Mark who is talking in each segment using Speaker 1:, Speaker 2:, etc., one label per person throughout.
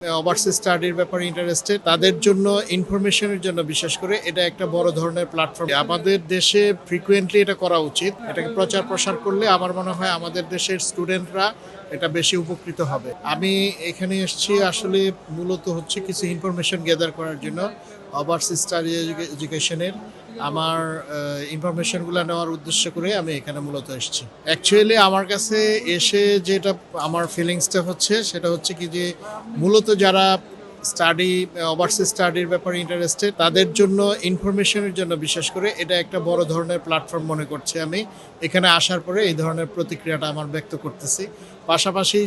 Speaker 1: Overseas স্টাডির ব্যাপারে interested তাদের জন্য ইনফরমেশনের জন্য বিশেষ করে এটা একটা বড় ধরনের প্ল্যাটফর্ম। আমাদের দেশে ফ্রিকুয়েন্টলি এটা করা উচিত। এটাকে প্রচার প্রসার করলে আমার মনে হয় আমাদের দেশের স্টুডেন্টরা এটা বেশি উপকৃত হবে। আমি এখানে এসেছি আসলে মূলত হচ্ছে কিছু ইনফরমেশন গ্যাদার করার জন্য ওভারসিজ স্টাডি এডুকেশনের আমার ইনফরমেশনগুলো নেওয়ার উদ্দেশ্য করে আমি এখানে মূলত এসেছি। অ্যাকচুয়ালি আমার কাছে এসে যেটা আমার ফিলিংসটা হচ্ছে সেটা হচ্ছে কি যে মূলত যারা ওভারসিজ স্টাডির ব্যাপারে ইন্টারেস্টেড তাদের জন্য ইনফরমেশনের জন্য বিশেষ করে এটা একটা বড় ধরনের প্ল্যাটফর্ম মনে করছি। আমি এখানে আসার পরে এই ধরনের প্রতিক্রিয়াটা আমার ব্যক্ত করতেছি। পাশাপাশি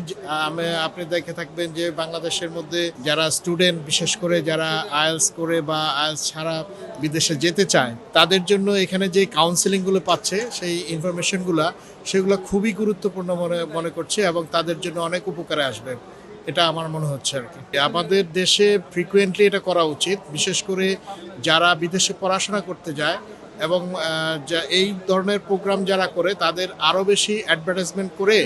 Speaker 1: আপনি দেখে থাকবেন যে বাংলাদেশের মধ্যে যারা স্টুডেন্ট বিশেষ করে যারা আইএলস করে বা আইএলস ছাড়া বিদেশে যেতে চায় তাদের জন্য এখানে যে কাউন্সেলিংগুলো পাচ্ছে সেই ইনফরমেশনগুলো সেগুলো খুবই গুরুত্বপূর্ণ মনে করছে এবং তাদের জন্য অনেক উপকারে আসবে এটা আমার মনে হচ্ছে আর কি। আমাদের দেশে ফ্রিকুয়েন্টলি এটা করা উচিত, বিশেষ করে যারা বিদেশে পড়াশোনা করতে যায় এবং এই ধরনের প্রোগ্রাম যারা করে তাদের আরও বেশি অ্যাডভার্টাইজমেন্ট করে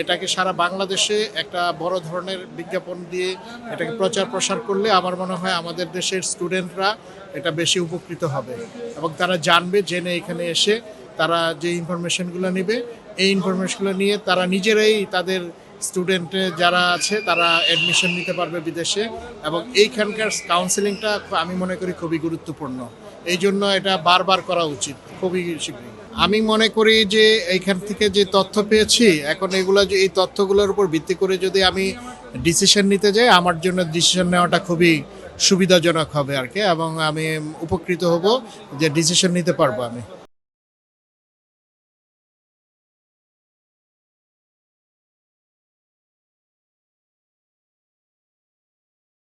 Speaker 1: এটাকে সারা বাংলাদেশে একটা বড় ধরনের বিজ্ঞাপন দিয়ে এটাকে প্রচার প্রসার করলে আমার মনে হয় আমাদের দেশের স্টুডেন্টরা এটা বেশি উপকৃত হবে এবং তারা জানবে জেনে এখানে এসে তারা যে ইনফরমেশনগুলো নেবে এই ইনফরমেশনগুলো নিয়ে তারা নিজেরাই তাদের স্টুডেন্ট যারা আছে তারা অ্যাডমিশন নিতে পারবে বিদেশে এবং এইখানকার কাউন্সেলিংটা আমি মনে করি খুবই গুরুত্বপূর্ণ। এই জন্য এটা বারবার করা উচিত খুবই শীঘ্রই। আমি মনে করি যে এইখান থেকে যে তথ্য পেয়েছি এখন এই তথ্যগুলোর উপর ভিত্তি করে যদি আমি ডিসিশন নিতে যাই আমার জন্য ডিসিশন নেওয়াটা খুবই সুবিধাজনক হবে আর কি এবং আমি উপকৃত হব যে ডিসিশন নিতে পারবো আমি।